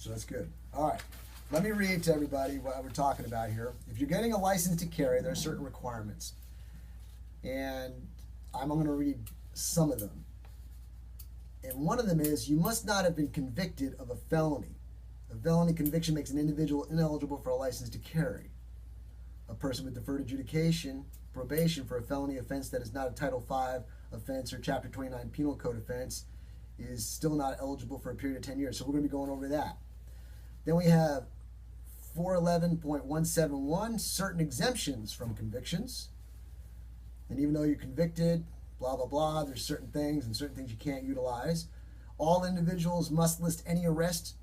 so that's good. All right. Let me read to everybody what we're talking about here. If you're getting a license to carry, there are certain requirements. And I'm going to read some of them. And one of them is, you must not have been convicted of a felony. A felony conviction makes an individual ineligible for a license to carry. A person with deferred adjudication, probation for a felony offense that is not a Title V offense or Chapter 29 Penal Code offense is still not eligible for a period of 10 years. So we're going to be going over that. Then we have 411.171, certain exemptions from convictions. And even though you're convicted, blah, blah, blah, there's certain things and certain things you can't utilize. All individuals must list any arrest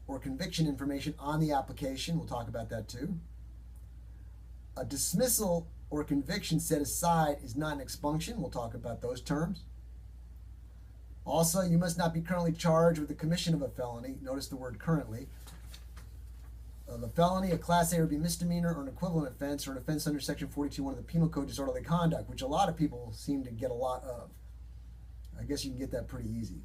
or conviction information on the application. We'll talk about that too. A dismissal or conviction set aside is not an expunction. We'll talk about those terms. Also, you must not be currently charged with the commission of a felony. Notice the word currently. Of a felony, a Class A or B misdemeanor, or an equivalent offense, or an offense under Section 42.1 of the Penal Code, disorderly conduct, which a lot of people seem to get a lot of. I guess you can get that pretty easy.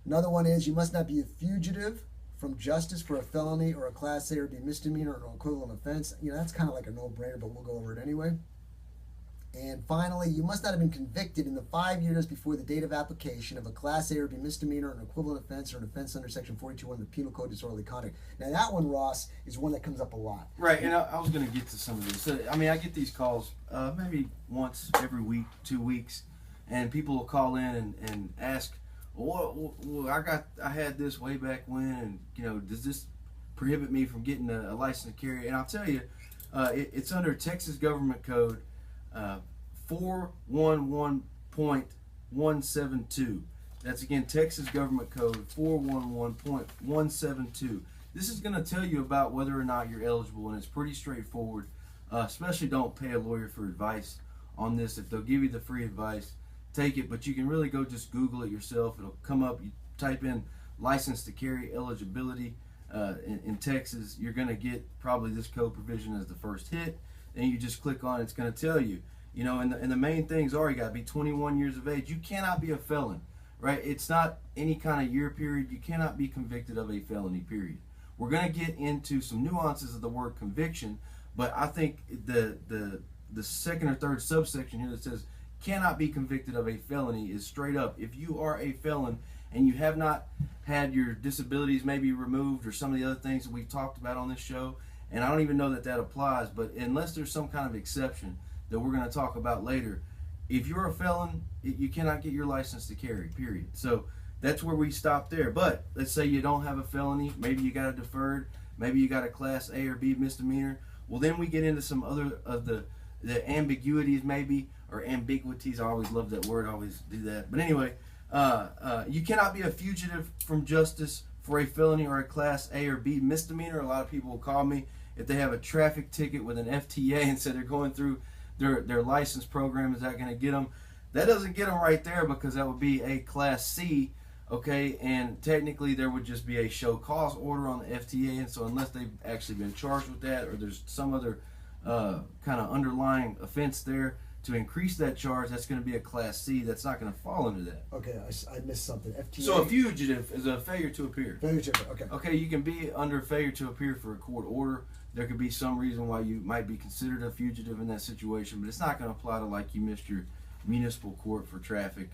Another one is, you must not be a fugitive from justice for a felony or a Class A or B misdemeanor or an equivalent offense. You know, that's kind of like a no-brainer, but we'll go over it anyway. And finally, you must not have been convicted in the 5 years before the date of application of a Class A or B misdemeanor, an equivalent offense, or an offense under Section 42.1 of the Penal Code, disorderly conduct. Now that one, Ross, is one that comes up a lot. Right, and I was going to get to some of these. So, I mean, I get these calls maybe once every week, 2 weeks, and people will call in and ask, well, I had this way back when, and, you know, does this prohibit me from getting a license to carry? And I'll tell you, it's under Texas Government Code 411.172. That's again Texas Government Code 411.172. This is going to tell you about whether or not you're eligible, and it's pretty straightforward. Especially don't pay a lawyer for advice on this. If they'll give you the free advice, take it, but you can really go just Google it yourself. It'll come up. You type in license to carry eligibility in Texas. You're going to get probably this code provision as the first hit. And you just click on it, it's going to tell you, you know, and the main things are, you got to be 21 years of age. You cannot be a felon, right? It's not any kind of year period. You cannot be convicted of a felony, period. We're going to get into some nuances of the word conviction, but I think the second or third subsection here that says cannot be convicted of a felony is straight up. If you are a felon and you have not had your disabilities maybe removed or some of the other things that we've talked about on this show, and I don't even know that that applies, but unless there's some kind of exception that we're going to talk about later, if you're a felon, you cannot get your license to carry, period. So that's where we stop there. But let's say you don't have a felony, maybe you got a deferred, maybe you got a Class A or B misdemeanor. Well, then we get into some other of the ambiguities maybe, or ambiguities. I always love that word, I always do that. But anyway, you cannot be a fugitive from justice for a felony or a Class A or B misdemeanor. A lot of people will call me if they have a traffic ticket with an FTA and say they're going through their license program. Is that going to get them? That doesn't get them right there, because that would be a Class C, okay? And technically there would just be a show cause order on the FTA, and so unless they've actually been charged with that, or there's some other kind of underlying offense there to increase that charge, that's going to be a Class C. That's not going to fall into that. Okay, I missed something. FTA. So a fugitive is a failure to appear. Failure to appear, okay. Okay, you can be under failure to appear for a court order. There could be some reason why you might be considered a fugitive in that situation, but it's not going to apply to like you missed your municipal court for traffic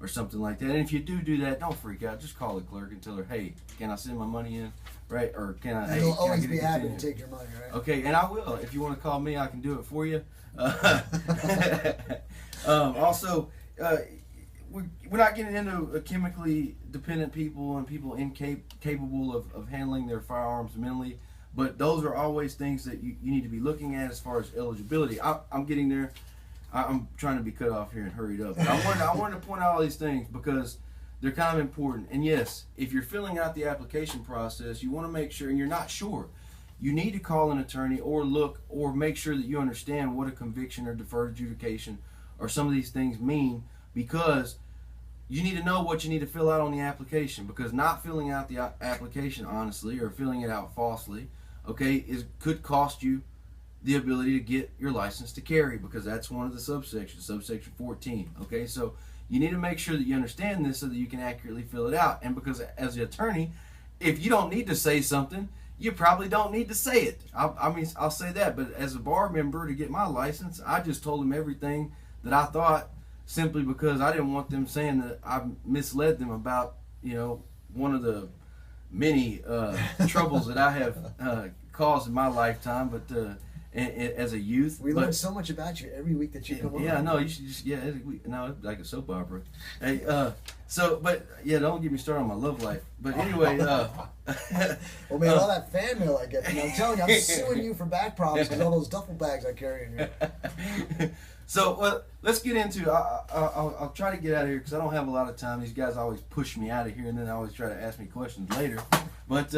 or something like that. And if you do that, don't freak out. Just call the clerk and tell her, hey, can I send my money in, right? Or can I? They'll always be happy to take your money, right? Okay, and I will. If you want to call me, I can do it for you. Also, we're not getting into chemically dependent people and people incapable of handling their firearms mentally, but those are always things that you need to be looking at as far as eligibility. I'm getting there. I'm trying to be cut off here and hurried up. But I wanted to point out all these things because they're kind of important. And yes, if you're filling out the application process, you want to make sure, and you're not sure, you need to call an attorney or look or make sure that you understand what a conviction or deferred adjudication or some of these things mean, because you need to know what you need to fill out on the application, because not filling out the application honestly or filling it out falsely, okay, could cost you the ability to get your license to carry, because that's one of the subsections, subsection 14. Okay, so you need to make sure that you understand this so that you can accurately fill it out. And because as the attorney, if you don't need to say something, you probably don't need to say it. I mean, I'll say that. But as a bar member to get my license, I just told them everything that I thought, simply because I didn't want them saying that I misled them about, one of the many troubles that I have caused in my lifetime. But as a youth, we learn so much about you every week that you come on. Yeah, no, you should just it's like a soap opera. Hey, but don't get me started on my love life. But anyway, well, man, all that fan mail I get, I'm telling you, I'm suing you for back problems because all those duffel bags I carry in here. So let's get into. I'll try to get out of here because I don't have a lot of time. These guys always push me out of here, and then they always try to ask me questions later. But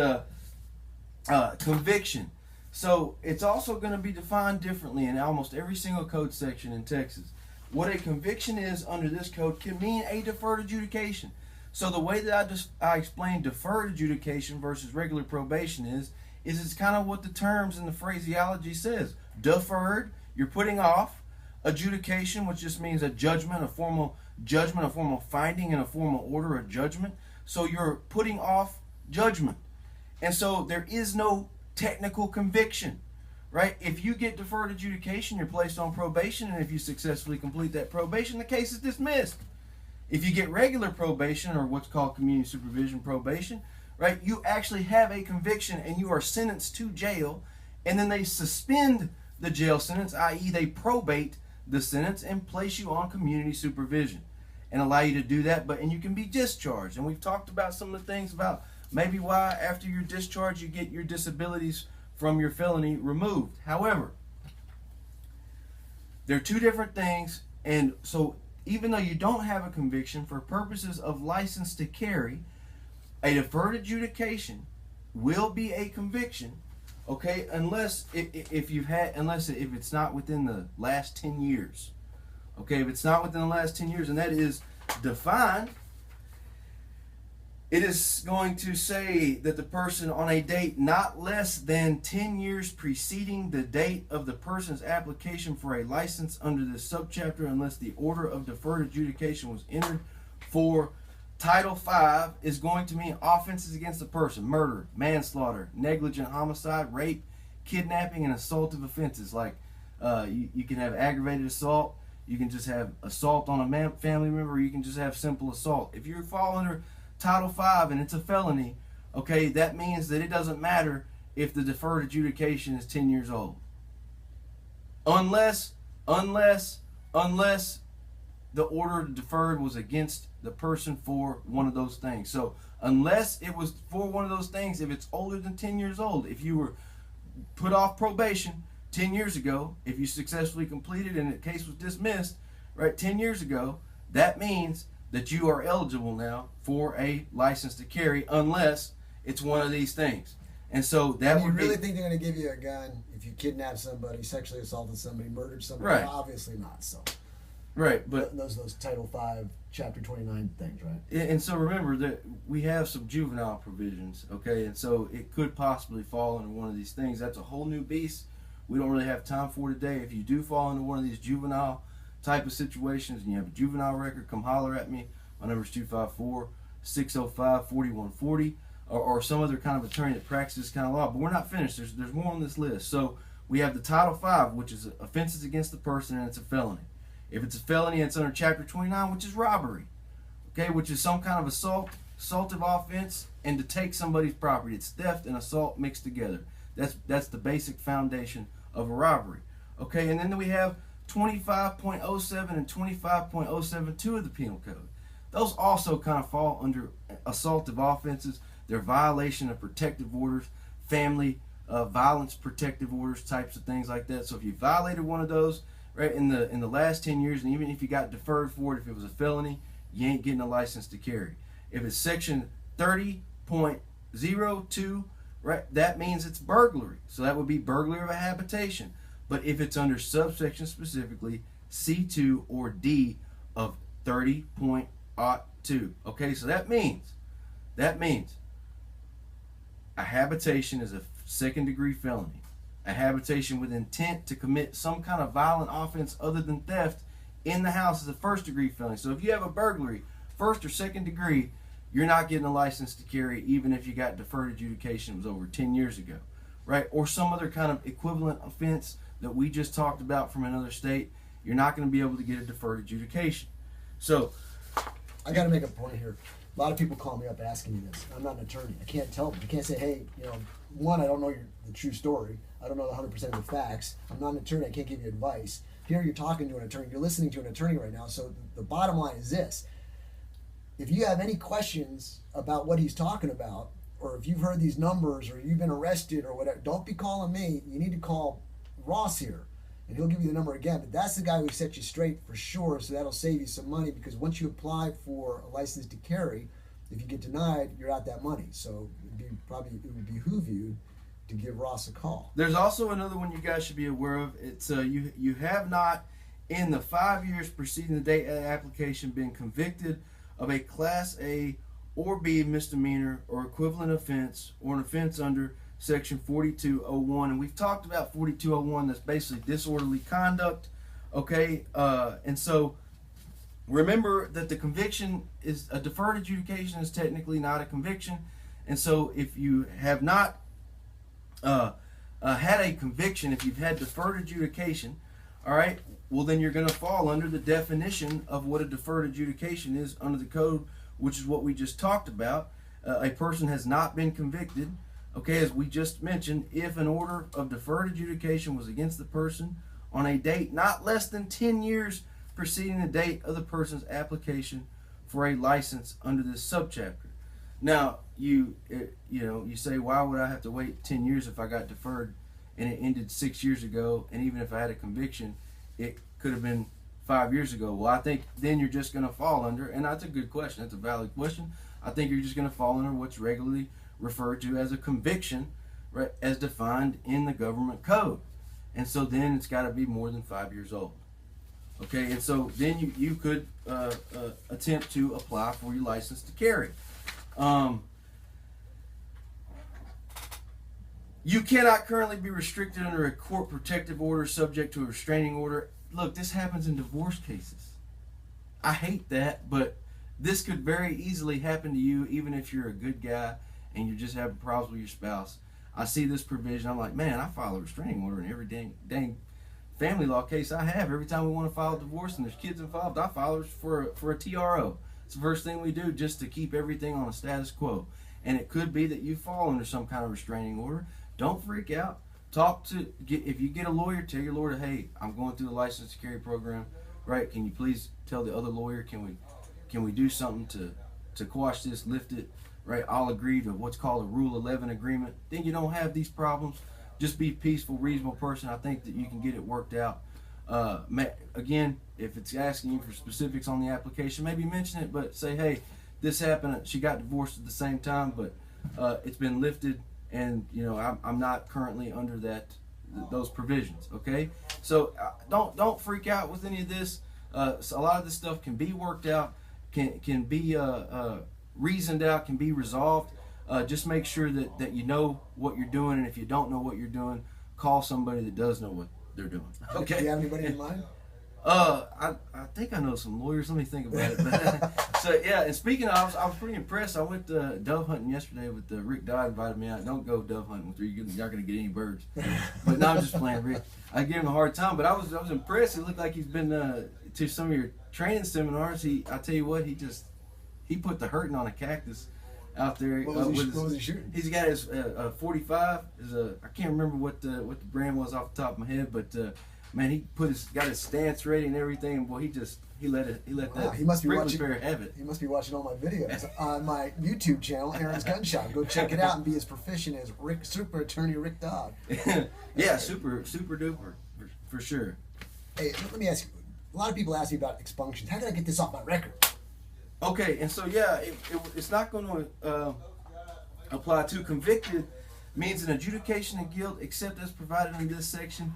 conviction. So it's also going to be defined differently in almost every single code section in Texas. What a conviction is under this code can mean a deferred adjudication. So the way that I explain deferred adjudication versus regular probation is it's kind of what the terms and the phraseology says. Deferred, you're putting off. Adjudication, which just means a judgment, a formal finding, and a formal order, a judgment. So you're putting off judgment. And so there is no technical conviction, right? If you get deferred adjudication, you're placed on probation, and if you successfully complete that probation, the case is dismissed. If you get regular probation, or what's called community supervision probation, right, you actually have a conviction and you are sentenced to jail, and then they suspend the jail sentence, i.e. they probate the sentence and place you on community supervision and allow you to do that, and you can be discharged. And we've talked about some of the things about maybe why after your discharge you get your disabilities from your felony removed. However, they're two different things, and so even though you don't have a conviction, for purposes of license to carry, a deferred adjudication will be a conviction, okay, unless if it's not within the last 10 years. Okay, if it's not within the last 10 years, and that is defined, it is going to say that the person on a date not less than 10 years preceding the date of the person's application for a license under this subchapter, unless the order of deferred adjudication was entered for Title V, is going to mean offenses against the person: murder, manslaughter, negligent homicide, rape, kidnapping, and assaultive offenses. Like you can have aggravated assault, you can just have assault on a family member, or you can just have simple assault. If you fall under Title V and it's a felony, okay, that means that it doesn't matter if the deferred adjudication is 10 years old. Unless the order deferred was against the person for one of those things. So unless it was for one of those things, if it's older than 10 years old, if you were put off probation 10 years ago, if you successfully completed and the case was dismissed, right, 10 years ago, that means that you are eligible now for a license to carry, unless it's one of these things. And so that would think they're going to give you a gun if you kidnap somebody, sexually assaulted somebody, murdered somebody? Right. Well, obviously not. So, right, but those Title V, Chapter 29 things, right? And so remember that we have some juvenile provisions, okay, and so it could possibly fall under one of these things. That's a whole new beast we don't really have time for today. If you do fall into one of these juvenile type of situations and you have a juvenile record, come holler at me. My number is 254-605-4140, or some other kind of attorney that practices this kind of law. But we're not finished. There's more on this list. So we have the Title V, which is offenses against the person, and it's a felony. If it's a felony, it's under Chapter 29, which is robbery, okay, which is some kind of assaultive offense, and to take somebody's property. It's theft and assault mixed together. That's the basic foundation of a robbery, okay. And then we have 25.07 and 25.072 of the Penal Code. Those also kind of fall under assaultive offenses. They're violation of protective orders, family violence protective orders, types of things like that. So if you violated one of those, right, in the last 10 years, and even if you got deferred for it, if it was a felony, you ain't getting a license to carry. If it's section 30.02, right, that means it's burglary. So that would be burglary of a habitation. But if it's under subsection specifically C2 or D of 30.02, okay, so that means a habitation is a second-degree felony. A habitation with intent to commit some kind of violent offense other than theft in the house is a first-degree felony. So if you have a burglary, first or second degree, you're not getting a license to carry even if you got deferred adjudication was over 10 years ago, right? Or some other kind of equivalent offense that we just talked about from another state, you're not going to be able to get a deferred adjudication. So I got to make a point here. A lot of people call me up asking me this. I'm not an attorney. I can't tell them. I can't say, hey, one, I don't know the true story. I don't know 100% of the facts. I'm not an attorney. I can't give you advice. Here you're talking to an attorney. You're listening to an attorney right now. So the bottom line is this. If you have any questions about what he's talking about, or if you've heard these numbers, or you've been arrested or whatever, don't be calling me. You need to call Ross here, and he'll give you the number again. But that's the guy who set you straight for sure, so that'll save you some money, because once you apply for a license to carry, if you get denied, you're out that money. So it would behoove you to give Ross a call. There's also another one you guys should be aware of. It's you have not, in the 5 years preceding the date of the application, been convicted of a Class A or B misdemeanor or equivalent offense, or an offense under Section 4201. And we've talked about 4201. That's basically disorderly conduct. Okay, and so remember that the conviction is a deferred adjudication, is technically not a conviction. And so if you have not had a conviction, if you've had deferred adjudication, all right, well then you're going to fall under the definition of what a deferred adjudication is under the code, which is what we just talked about. A person has not been convicted, okay, as we just mentioned, if an order of deferred adjudication was against the person on a date not less than 10 years preceding the date of the person's application for a license under this subchapter. Now, you say, why would I have to wait 10 years if I got deferred and it ended 6 years ago, and even if I had a conviction, it could have been 5 years ago? Well, I think then you're just going to fall under, and that's a good question, that's a valid question, I think you're just going to fall under what's regularly referred to as a conviction, right, as defined in the government code. And so then it's got to be more than 5 years old. Okay, and so then you could attempt to apply for your license to carry. You cannot currently be restricted under a court protective order subject to a restraining order. Look, this happens in divorce cases. I hate that, but this could very easily happen to you, even if you're a good guy and you're just having problems with your spouse. I see this provision, I'm like, man, I file a restraining order in every dang family law case I have. Every time we want to file a divorce and there's kids involved, I file it for a TRO. It's the first thing we do, just to keep everything on a status quo. And it could be that you fall under some kind of restraining order. Don't freak out. If you get a lawyer, tell your lawyer, hey, I'm going through the license to carry program, right? Can you please tell the other lawyer, can we do something to quash this, lift it, right? I'll agree to what's called a Rule 11 agreement. Then you don't have these problems. Just be a peaceful, reasonable person. I think that you can get it worked out. Again, if it's asking you for specifics on the application, maybe mention it, but say, hey, this happened. She got divorced at the same time, but it's been lifted, and I'm not currently under those provisions. Okay, so don't freak out with any of this. So a lot of this stuff can be worked out, can be reasoned out, can be resolved. Just make sure that you know what you're doing, and if you don't know what you're doing, call somebody that does know what they're doing. Okay. Do you have anybody in mind? I think I know some lawyers. Let me think about it. But, so yeah, and speaking of, I was pretty impressed. I went dove hunting yesterday with Rick Dodd. Invited me out. Don't go dove hunting with Rick. You're not going to get any birds. But no, I'm just playing, Rick. I give him a hard time, but I was impressed. It looked like he's been to some of your training seminars. I tell you what, he put the hurting on a cactus out there. What was he shooting? He's got his 45. I can't remember what the brand was off the top of my head, but man, he got his stance ready and everything. And boy, he let that he must be watching, have it. He must be watching all my videos on my YouTube channel, Aaron's Gun Shop. Go check it out and be as proficient as Super Attorney Rick Dodd. Yeah, super duper for sure. Hey, let me ask you. A lot of people ask me about expunctions. How can I get this off my record? Okay, and so yeah, it's not going to apply to convicted. Means an adjudication of guilt except as provided in this section,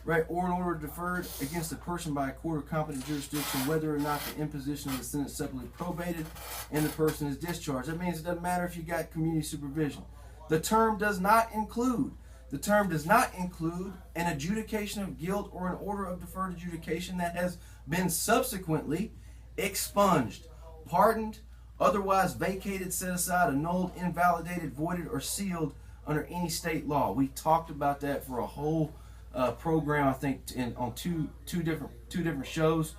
right, or an order deferred against a person by a court of competent jurisdiction, whether or not the imposition of the sentence separately probated and the person is discharged. That means it doesn't matter if you got community supervision. The term does not include an adjudication of guilt or an order of deferred adjudication that has been subsequently expunged, pardoned, otherwise vacated, set aside, annulled, invalidated, voided, or sealed under any state law. We talked about that for a whole program, I think, on two different shows.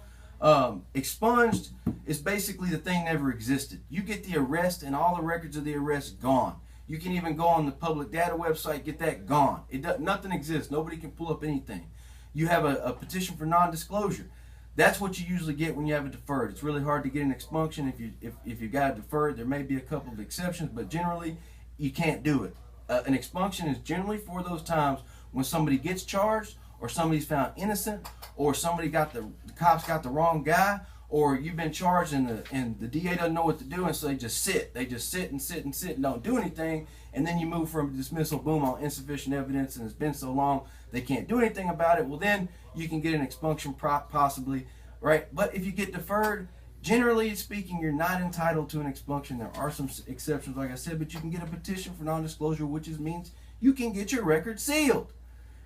Expunged is basically the thing never existed. You get the arrest and all the records of the arrest gone. You can even go on the public data website, get that gone. Nothing exists. Nobody can pull up anything. You have a petition for non-disclosure. That's what you usually get when you have a deferred. It's really hard to get an expunction if you got a deferred. There may be a couple of exceptions, but generally you can't do it. An expunction is generally for those times when somebody gets charged, or somebody's found innocent, or the cops got the wrong guy, or you've been charged and the DA doesn't know what to do, and so they just sit and don't do anything, and then you move from dismissal, boom, on insufficient evidence, and it's been so long they can't do anything about it. Well, then you can get an expunction possibly, right? But if you get deferred, generally speaking, you're not entitled to an expunction. There are some exceptions, like I said, but you can get a petition for non-disclosure, which means you can get your record sealed.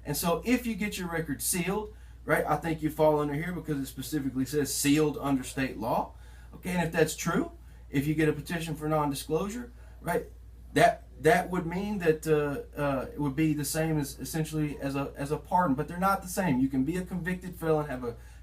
And so if you get your record sealed, right, I think you fall under here because it specifically says sealed under state law. Okay, and if that's true, if you get a petition for non-disclosure, right, that would mean that it would be the same as essentially as a pardon, but they're not the same. You can be a convicted felon,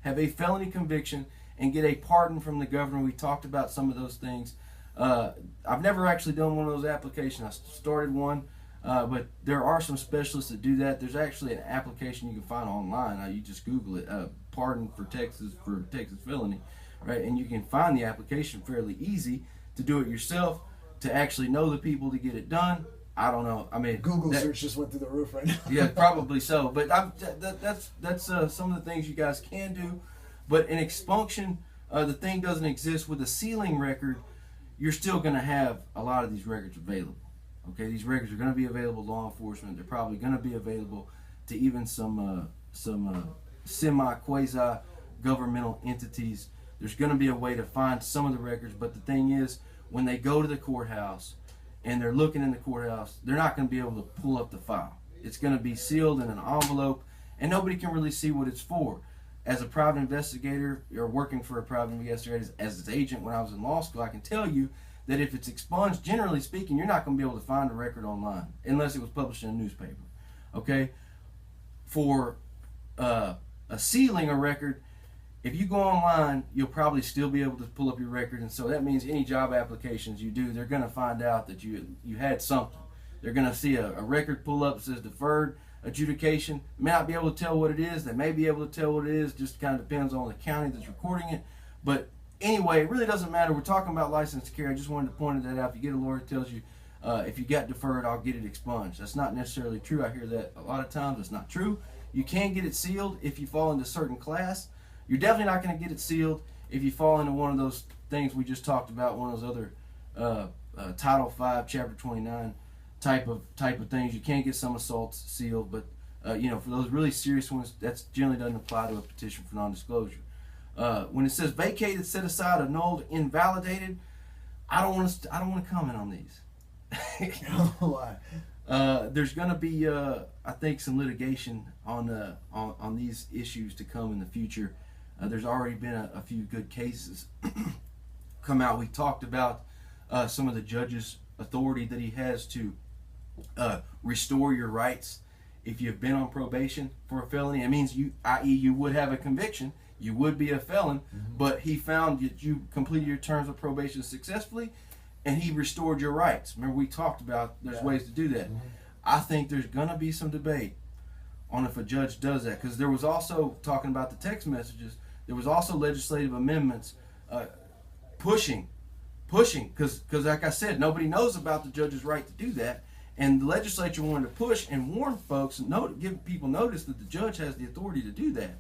have a felony conviction, and get a pardon from the governor. We talked about some of those things. I've never actually done one of those applications. I started one. But there are some specialists that do that. There's actually an application you can find online. You just Google it, pardon for Texas felony, right? And you can find the application fairly easy to do it yourself, to actually know the people to get it done. I don't know. I mean, Google search just went through the roof right now. Yeah, probably so. But that's some of the things you guys can do. But in expunction, the thing doesn't exist. With a sealing record, you're still going to have a lot of these records available. Okay, these records are going to be available to law enforcement. They're probably going to be available to even some semi-quasi governmental entities. There's going to be a way to find some of the records, but the thing is, when they go to the courthouse and they're looking in the courthouse, they're not going to be able to pull up the file. It's going to be sealed in an envelope, and nobody can really see what it's for. As a private investigator, or working for a private investigator, as its agent when I was in law school, I can tell you that if it's expunged, generally speaking, you're not going to be able to find a record online unless it was published in a newspaper. Okay? For a sealing a record, if you go online, you'll probably still be able to pull up your record, and so that means any job applications you do, they're going to find out that you had something. They're going to see a record pull up that says deferred adjudication. May not be able to tell what it is. They may be able to tell what it is. Just kind of depends on the county that's recording it. But anyway, it really doesn't matter. We're talking about licensed care. I just wanted to point that out. If you get a lawyer that tells you, if you got deferred, I'll get it expunged. That's not necessarily true. I hear that a lot of times. It's not true. You can get it sealed if you fall into a certain class. You're definitely not going to get it sealed if you fall into one of those things we just talked about, one of those other Title V, Chapter 29 type of things. You can't get some assaults sealed, but for those really serious ones, that generally doesn't apply to a petition for non-disclosure. When it says vacated, set aside, annulled, invalidated, I don't want to comment on these. Why? There's going to be, I think, some litigation on these issues to come in the future. There's already been a few good cases come out. We talked about some of the judge's authority that he has to restore your rights if you've been on probation for a felony. It means you would have a conviction. You would be a felon, but he found that you completed your terms of probation successfully, and he restored your rights. Remember, we talked about there's ways to do that. I think there's going to be some debate on if a judge does that, because there was also, talking about the text messages, there was also legislative amendments pushing, because like I said, nobody knows about the judge's right to do that, and the legislature wanted to push and warn folks, and give people notice that the judge has the authority to do that.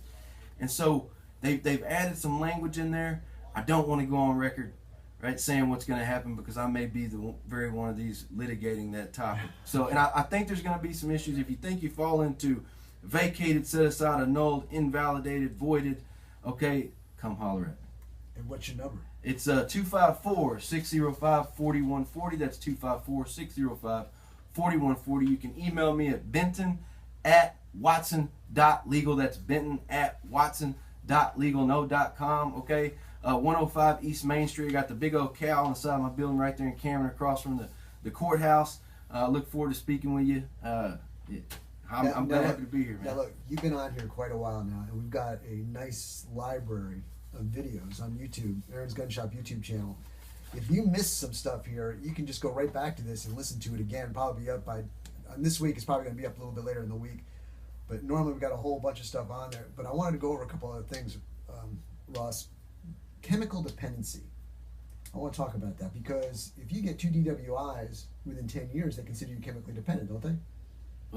And so they've added some language in there. I don't want to go on record, right, saying what's going to happen, because I may be the very one of these litigating that topic. So, and I think there's going to be some issues. If you think you fall into vacated, set aside, annulled, invalidated, voided, okay, come holler at me. And what's your number? It's 254-605-4140. That's 254-605-4140. You can email me at benton@watson.legal. That's benton@watson.legalno.com. Okay, 105 East Main Street. I got the big old cow on the side of my building right there in Cameron, across from the courthouse. Look forward to speaking with you. I'm glad happy to be here, man. Now look, you've been on here quite a while now, and we've got a nice library of videos on YouTube, Aaron's Gun Shop YouTube channel. If you missed some stuff here, you can just go right back to this and listen to it again. Probably be up by this week. It's probably going to be up a little bit later in the week, but normally we've got a whole bunch of stuff on there. But I wanted to go over a couple other things, Ross. Chemical dependency. I want to talk about that because if you get 2 DWIs within 10 years, they consider you chemically dependent, don't they?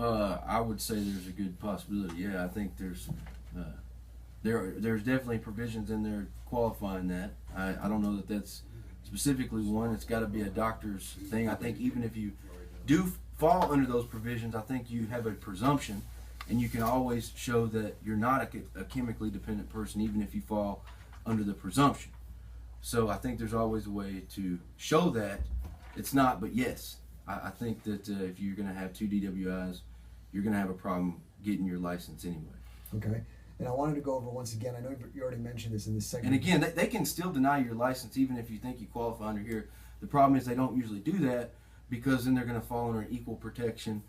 I would say there's a good possibility. Yeah, I think there's definitely provisions in there qualifying that. I don't know that that's specifically one. It's got to be a doctor's thing. I think even if you do fall under those provisions, I think you have a presumption, and you can always show that you're not a chemically dependent person, even if you fall under the presumption. So I think there's always a way to show that it's not, but yes, I think that if you're going to have 2 DWIs, you're going to have a problem getting your license anyway. Okay. And I wanted to go over once again, I know you already mentioned this in this segment. And again, they can still deny your license even if you think you qualify under here. The problem is they don't usually do that because then they're going to fall under an equal protection,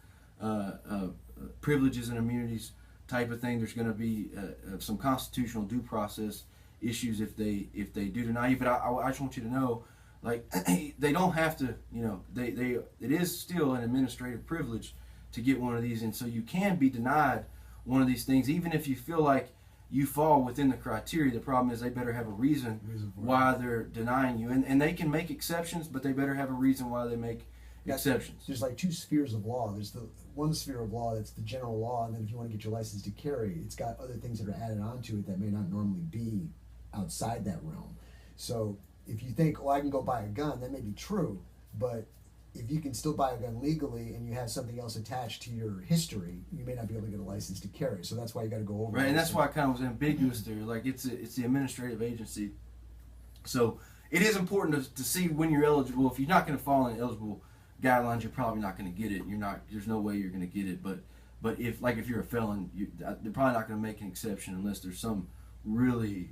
privileges and immunities type of thing. There's going to be some constitutional due process issues if they do deny you. But I just want you to know, like, they don't have to, it is still an administrative privilege to get one of these, and so you can be denied one of these things even if you feel like you fall within the criteria. The problem is they better have a reason why they're denying you, and they can make exceptions, but they better have a reason why they make exceptions. There's like 2 spheres of law. There's the one sphere of law that's the general law, and then if you want to get your license to carry, it's got other things that are added onto it that may not normally be outside that realm. So if you think, I can go buy a gun, that may be true, but if you can still buy a gun legally and you have something else attached to your history, you may not be able to get a license to carry. So that's why you got to go over. Right, and that's why it kind of was ambiguous there. Like it's the administrative agency. So it is important to see when you're eligible. If you're not going to fall in eligible guidelines, you're probably not going to get it. There's no way you're going to get it. But if you're a felon, they're probably not going to make an exception unless there's some really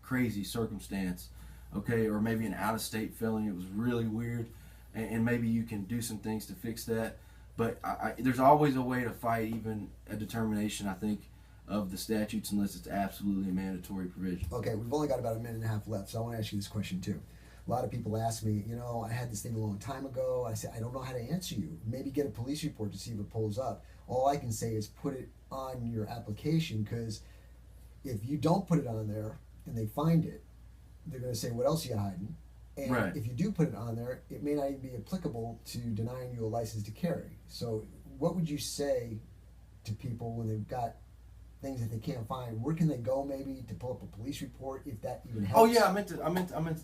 crazy circumstance, okay, or maybe an out-of-state felony. It was really weird. And maybe you can do some things to fix that. But there's always a way to fight even a determination, I think, of the statutes unless it's absolutely a mandatory provision. Okay, we've only got about a minute and a half left, so I want to ask you this question too. A lot of people ask me, I had this thing a long time ago. I said, I don't know how to answer you. Maybe get a police report to see if it pulls up. All I can say is put it on your application, because if you don't put it on there and they find it, they're going to say, what else are you hiding? And right. If you do put it on there, it may not even be applicable to denying you a license to carry. So what would you say to people when they've got things that they can't find? Where can they go maybe to pull up a police report, if that even helps? Oh yeah, I meant to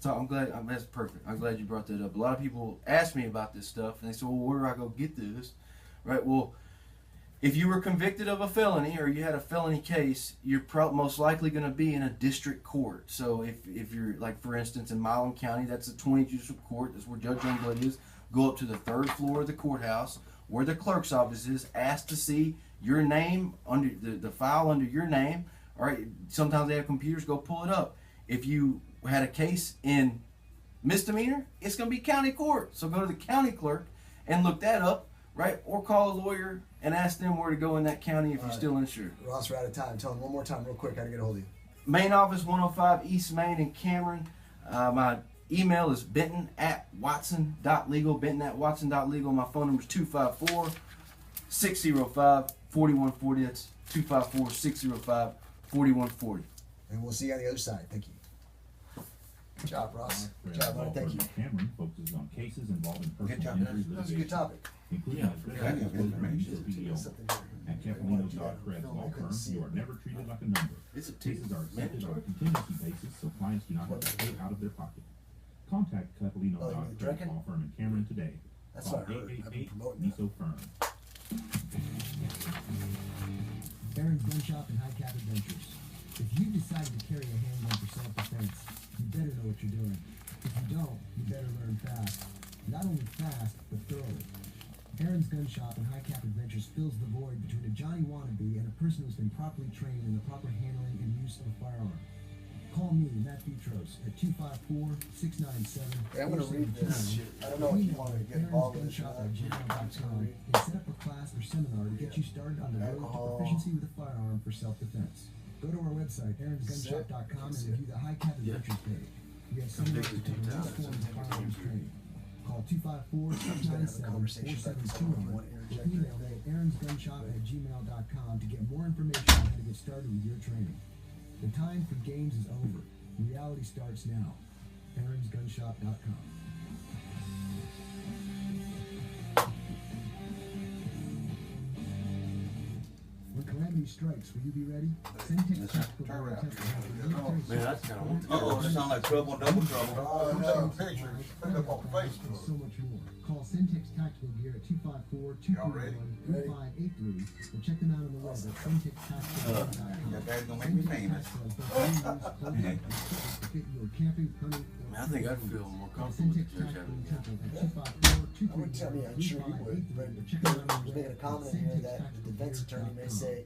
talk. I'm glad. That's perfect. I'm glad you brought that up. A lot of people ask me about this stuff, and they say, well, where do I go get this? Right. Well, if you were convicted of a felony or you had a felony case, you're most likely going to be in a district court. So if you're, like, for instance, in Milam County, that's the 20th Judicial Court. That's where Judge Youngblood is. Go up to the 3rd floor of the courthouse where the clerk's office is. Ask to see your name under the file under your name. All right. Sometimes they have computers. Go pull it up. If you had a case in misdemeanor, it's going to be county court. So go to the county clerk and look that up. Right, or call a lawyer and ask them where to go in that county if you're still insured. Ross, we're out of time. Tell them one more time real quick how to get a hold of you. Main office, 105 East Main in Cameron. My email is benton@watson.legal, benton@watson.legal. My phone number is 254-605-4140. That's 254-605-4140. And we'll see you on the other side. Thank you. Good job, Ross. Good job, buddy. Thank you. Cameron focuses on cases involving Good personal job. injury That was a good topic. including At Capolino.Fred's law firm, you are never treated like a number. Cases are accepted on a contingency basis, so clients do not have to pay out of their pocket. Contact Capolino.Fred's law firm in Cameron today. That's Call what I heard. I've been 888 promoting NISO firm. Aaron's Gun Shop and High Cap Adventures. If you decide to carry a handgun for self-defense, you better know what you're doing. If you don't, you better learn fast. Not only fast, but thoroughly. Aaron's Gun Shop and High Cap Adventures fills the void between a Johnny wannabe and a person who's been properly trained in the proper handling and use of a firearm. Call me, Matt Petros, at 254-697. Hey, I'm going to read this. I don't know if you want to get involved with this or not. @gmail.com and set up a class or seminar to get you started on the road to proficiency with a firearm for self-defense. Go to our website, aaronsgunshop.com, and review the high cap adventures page. We have seminars to cover most forms of firearms training. Call 254-697-4721 or email me at aaronsgunshop@gmail.com to get more information on how to get started with your training. The time for games is over. Reality starts now. aaronsgunshop.com. When calamity strikes, will you be ready? Syntech Tactical Gear and Temple has the military Man, that's kind of Uh-oh, that sounds like trouble, double trouble. Oh, no. Picture. Pick up on and so much more. Call Syntex Tactical Gear at 254-231-3583 or check them out on the web at syntextacticalgear.com. That guy's gonna make me famous. Your camping, hunting, I think I'd feel more Call comfortable Syntex with the church Tactical having and Temple at I would tell me, I'm sure you would, but 254-231-3583 or check them out on the there's web making a at comment in here that the defense attorney may say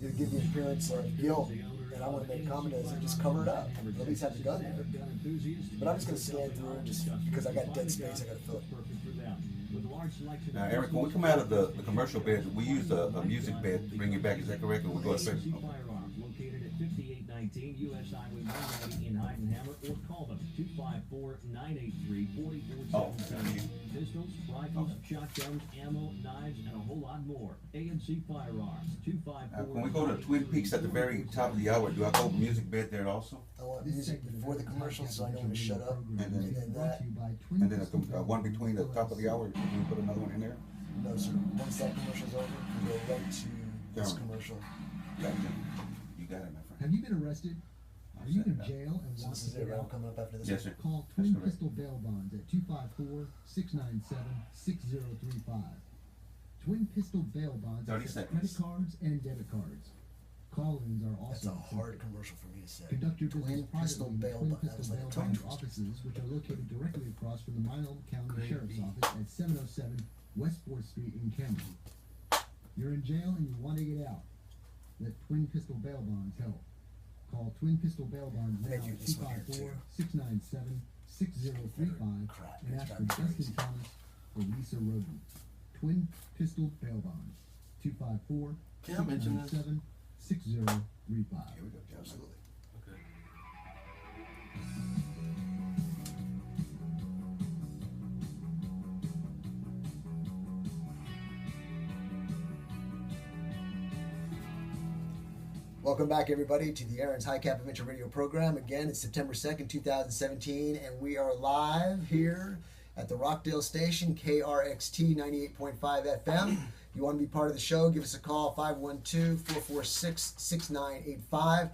it'll give the appearance of guilt, and I want to make a comment as just cover it up, or at least have the gun there. But I'm just going to scan through it just because I got dead space, I got to fill it. Now, Eric, when we come out of the commercial bed, we use a music bed to bring you back. Is that correct? Or we go to bed? Located at 5819 U.S. Highway 190 in Heidenhammer, or call them 254-983-4417. Pistols, rifles, shotguns, ammo, knives, and a whole lot more. A&C Firearms, 254. When we go to Twin Peaks at the very top of the hour, do I go music bed there also? I want music before the commercial so I know when to shut up, And then that. And then one between the top of the hour, can we put another one in there? No, sir. Once that commercial's over, we go right to this commercial. Gotcha. You got it, my friend. Have you been arrested? Are you in jail and So want this to is it, get right? I'm out? coming up after this. Yes, sir. Call That's Twin correct. Pistol Bail Bonds at 254-697-6035. Twin Pistol Bail Bonds 30 accept seconds. credit cards and debit cards. Call-ins are That's also a hard commercial for me to say. Conduct your business Twin Pistol privately Bail with Bond. Twin That was Pistol like a Bail tongue Bond twister. offices, which are located directly across from the Mineola County Could Sheriff's be. Office at 707 West 4th Street in Camden. You're in jail and you want to get out. Let Twin Pistol Bail Bonds help. Call Twin Pistol Bail Bonds now Thank you. at This one here, too. 254-697-6035 Crap, and it's ask for driving me Dustin crazy. Thomas or Lisa Roden. Twin Pistol Bail Bonds, 254 Can I mention this? 6035. Here we go. Absolutely. Okay. Welcome back, everybody, to the Aaron's High Cap Adventure Radio program. Again, it's September 2nd, 2017, and we are live here at the Rockdale station, KRXT 98.5 FM. You want to be part of the show, give us a call, 512-446-6985.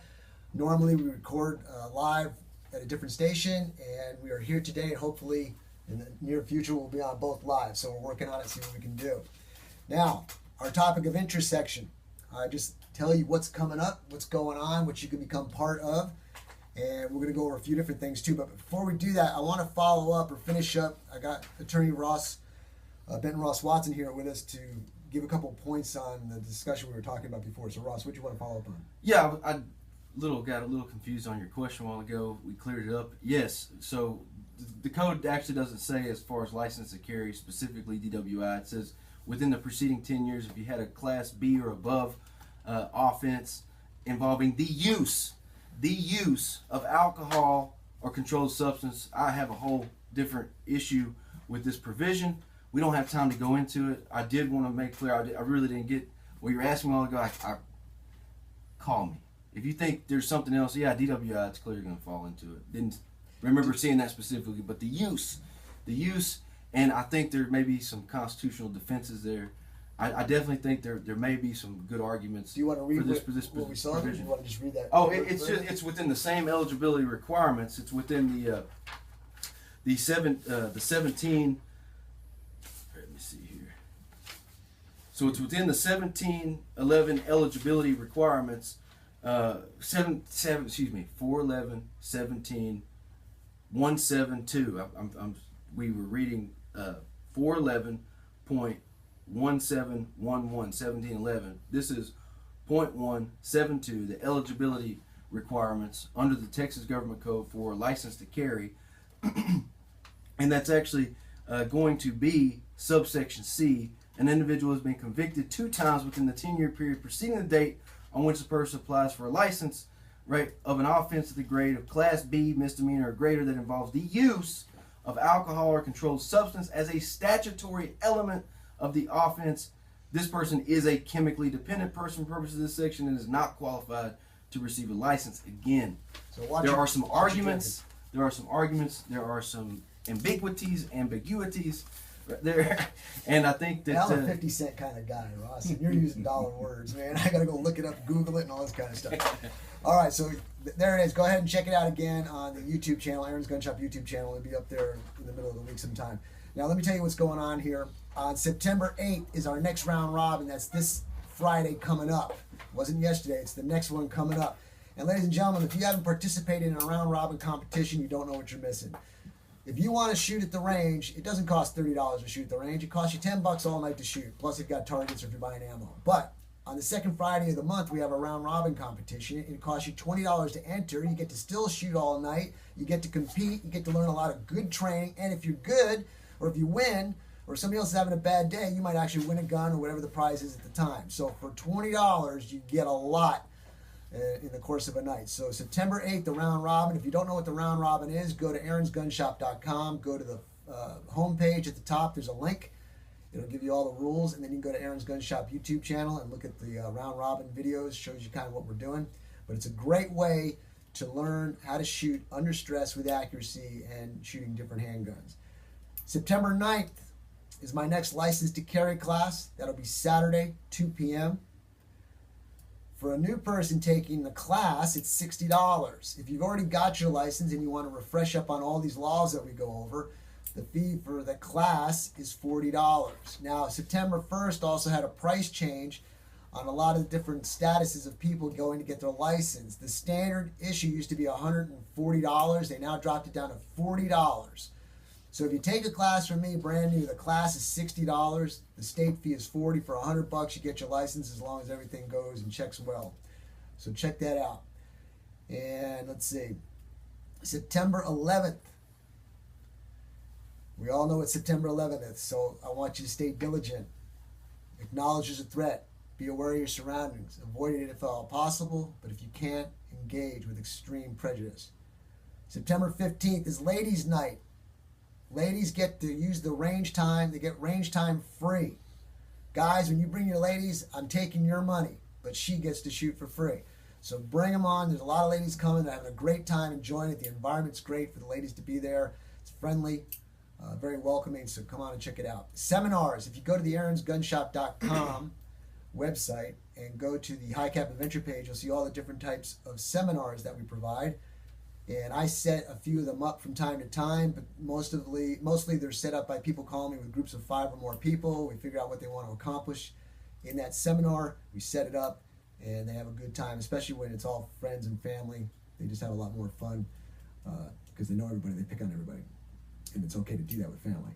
Normally, we record live at a different station, and we are here today, and hopefully in the near future, we'll be on both live. So we're working on it, see what we can do. Now, our topic of interest section. I just tell you what's coming up, what's going on, what you can become part of, and we're going to go over a few different things too. But before we do that, I want to follow up or finish up. I got Attorney Benton Ross Watson here with us to give a couple points on the discussion we were talking about before. So Ross, what do you want to follow up on? Yeah, I got a little confused on your question a while ago. We cleared it up. Yes, so the code actually doesn't say as far as license to carry, specifically DWI. It says within the preceding 10 years, if you had a Class B or above offense involving the use of alcohol or controlled substance. I have a whole different issue with this provision. We don't have time to go into it. I did want to make clear, I really didn't get what you were asking a while ago. I call me. If you think there's something else, yeah, DWI, it's clear you're going to fall into it. Didn't remember seeing that specifically, but the use, and I think there may be some constitutional defenses there. I definitely think there may be some good arguments. Do you want to read for this what we saw? Or do you want to just read that? Oh, it's within the same eligibility requirements. It's within the 17. Let me see here. So it's within the 1711 eligibility requirements. 411 17 172. We were reading 411.1711 1711. This is .172, the eligibility requirements under the Texas Government Code for a license to carry, and that's actually going to be subsection C. An individual has been convicted 2 times within the 10-year period preceding the date on which the person applies for a license, right, of an offense of the grade of Class B misdemeanor or greater that involves the use of alcohol or controlled substance as a statutory element of the offense. This person is a chemically dependent person for purposes of this section and is not qualified to receive a license. Again, So there are some arguments. There are some ambiguities there, and I think that I'm a 50-cent kind of guy, Ross, and you're using dollar words, man. I gotta go look it up, Google it, and all this kind of stuff. All right, so there it is. Go ahead and check it out again on the YouTube channel, Aaron's Gun Shop YouTube channel. It'll be up there in the middle of the week sometime. Now, let me tell you what's going on here. On September 8th is our next round robin. That's this Friday coming up. It wasn't yesterday. It's the next one coming up. And ladies and gentlemen, if you haven't participated in a round robin competition, you don't know what you're missing. If you want to shoot at the range, it doesn't cost $30 to shoot at the range. It costs you $10 all night to shoot. Plus, you've got targets if you're buying ammo. But on the second Friday of the month, we have a round robin competition. It costs you $20 to enter. You get to still shoot all night. You get to compete. You get to learn a lot of good training. And if you're good, or if you win, or somebody else is having a bad day, you might actually win a gun or whatever the prize is at the time. So for $20, you get a lot in the course of a night. So September 8th, the round robin. If you don't know what the round robin is, go to aaronsgunshop.com. Go to the homepage at the top. There's a link. It'll give you all the rules, and then you can go to Aaron's Gun Shop YouTube channel and look at the round robin videos. Shows you kind of what we're doing. But it's a great way to learn how to shoot under stress with accuracy and shooting different handguns. September 9th is my next license to carry class. That'll be Saturday, 2 p.m. For a new person taking the class, it's $60. If you've already got your license and you want to refresh up on all these laws that we go over, the fee for the class is $40. Now, September 1st also had a price change on a lot of different statuses of people going to get their license. The standard issue used to be $140. They now dropped it down to $40. So if you take a class from me brand new, the class is $60. The state fee is $40. For $100, you get your license as long as everything goes and checks well. So check that out. And let's see, September 11th. We all know it's September 11th, so I want you to stay diligent. Acknowledge there's a threat. Be aware of your surroundings. Avoid it if at all possible, but if you can't, engage with extreme prejudice. September 15th is Ladies' Night. Ladies get to use the range time. They get range time free. Guys, when you bring your ladies, I'm taking your money, but she gets to shoot for free. So bring them on. There's a lot of ladies coming. They're having a great time enjoying it. The environment's great for the ladies to be there. It's friendly, very welcoming, so come on and check it out. Seminars. If you go to the aaronsgunshop.com website and go to the High Cap Adventure page, you'll see all the different types of seminars that we provide. And I set a few of them up from time to time, but mostly they're set up by people calling me with groups of 5 or more people. We figure out what they want to accomplish in that seminar. We set it up, and they have a good time, especially when it's all friends and family. They just have a lot more fun because they know everybody. They pick on everybody, and it's okay to do that with family.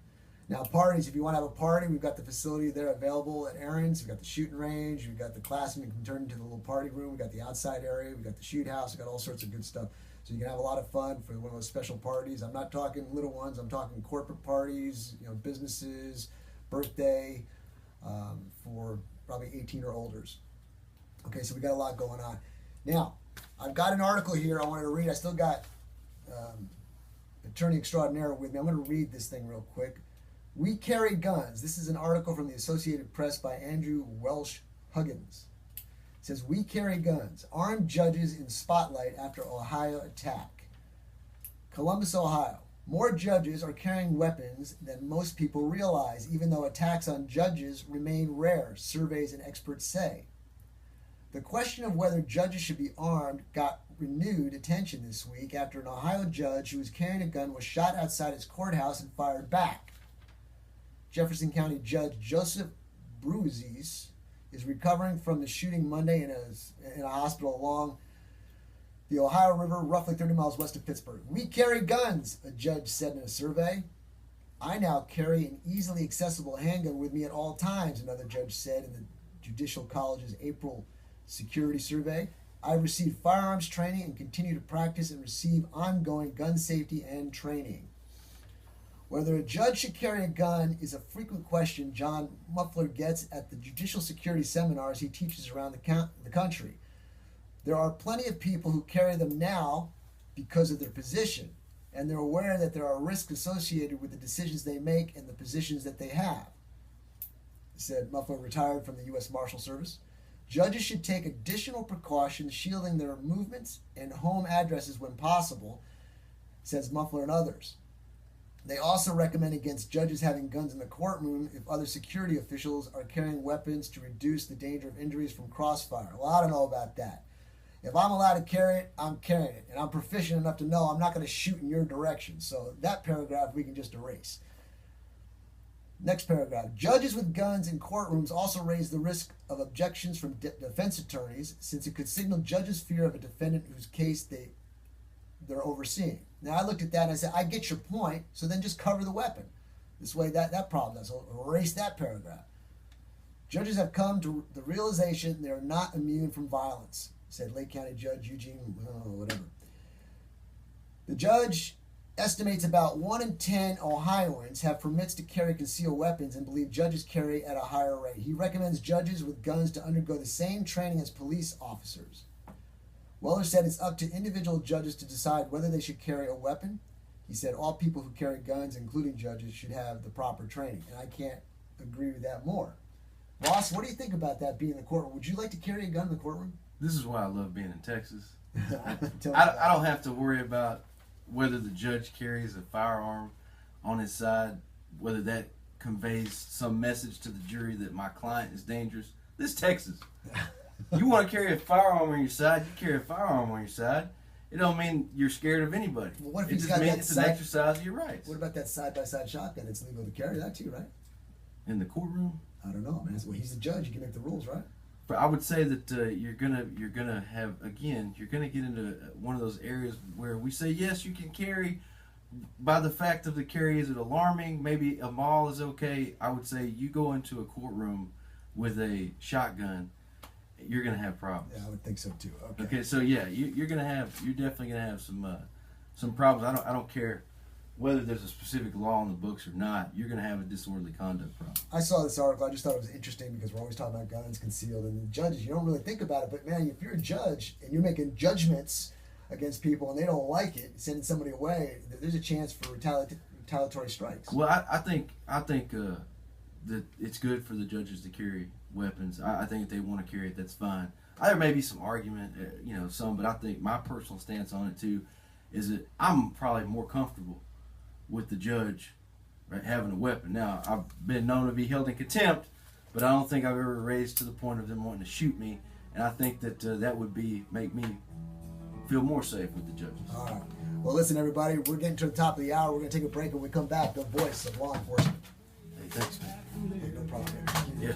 Now, parties. If you want to have a party, we've got the facility there available at Aaron's. We've got the shooting range. We've got the classroom you can turn into the little party room. We've got the outside area. We've got the shoot house. We've got all sorts of good stuff. So you can have a lot of fun for one of those special parties. I'm not talking little ones. I'm talking corporate parties, businesses, birthday, for probably 18 or olders. Okay, so we got a lot going on. Now, I've got an article here I wanted to read. I still got Attorney Extraordinaire with me. I'm going to read this thing real quick. We Carry Guns. This is an article from the Associated Press by Andrew Welsh Huggins. It says, we carry guns. Armed judges in spotlight after Ohio attack. Columbus, Ohio. More judges are carrying weapons than most people realize, even though attacks on judges remain rare, surveys and experts say. The question of whether judges should be armed got renewed attention this week after an Ohio judge who was carrying a gun was shot outside his courthouse and fired back. Jefferson County Judge Joseph Bruzzese is recovering from the shooting Monday in a hospital along the Ohio River, roughly 30 miles west of Pittsburgh. We carry guns, a judge said in a survey. I now carry an easily accessible handgun with me at all times, another judge said in the Judicial College's April security survey. I received firearms training and continue to practice and receive ongoing gun safety and training. Whether a judge should carry a gun is a frequent question John Muffler gets at the judicial security seminars he teaches around the country. There are plenty of people who carry them now because of their position, and they're aware that there are risks associated with the decisions they make and the positions that they have. He said Muffler retired from the U.S. Marshal Service. Judges should take additional precautions shielding their movements and home addresses when possible, says Muffler and others. They also recommend against judges having guns in the courtroom if other security officials are carrying weapons to reduce the danger of injuries from crossfire. Well, I don't know about that. If I'm allowed to carry it, I'm carrying it. And I'm proficient enough to know I'm not going to shoot in your direction. So that paragraph we can just erase. Next paragraph. Judges with guns in courtrooms also raise the risk of objections from defense attorneys, since it could signal judges' fear of a defendant whose case they're overseeing. Now, I looked at that and I said, I get your point, so then just cover the weapon. This way that problem does. So erase that paragraph. Judges have come to the realization they are not immune from violence, said Lake County Judge Eugene, whatever. The judge estimates about 1 in 10 Ohioans have permits to carry concealed weapons and believe judges carry at a higher rate. He recommends judges with guns to undergo the same training as police officers. Weller said it's up to individual judges to decide whether they should carry a weapon. He said all people who carry guns, including judges, should have the proper training. And I can't agree with that more. Ross, what do you think about that being in the courtroom? Would you like to carry a gun in the courtroom? This is why I love being in Texas. I I don't have to worry about whether the judge carries a firearm on his side, whether that conveys some message to the jury that my client is dangerous. This is Texas. You want to carry a firearm on your side, you carry a firearm on your side. It don't mean you're scared of anybody. Well, what if it he's just got means that it's an exercise of your rights. What about that side-by-side shotgun? It's legal to carry that too, right? In the courtroom? I don't know, man. Well, he's the judge. He can make the rules, right? But I would say that you're gonna get into one of those areas where we say yes, you can carry. By the fact of the carry, is it alarming? Maybe a mall is okay. I would say you go into a courtroom with a shotgun, you're gonna have problems. Yeah, I would think so too. Okay, so yeah, you're definitely gonna have some problems. I don't care whether there's a specific law in the books or not. You're gonna have a disorderly conduct problem. I saw this article. I just thought it was interesting because we're always talking about guns concealed, and the judges, you don't really think about it, but man, if you're a judge and you're making judgments against people and they don't like it, sending somebody away, there's a chance for retaliatory strikes. Well, I think that it's good for the judges to carry weapons. I think if they want to carry it, that's fine. There may be some argument, but I think my personal stance on it too is that I'm probably more comfortable with the judge having a weapon. Now, I've been known to be held in contempt, but I don't think I've ever raised to the point of them wanting to shoot me, and I think that that would make me feel more safe with the judges. All right. Well, listen, everybody, we're getting to the top of the hour. We're going to take a break. When we come back, the voice of law enforcement. Hey, thanks, man. Hey, no problem. Yeah.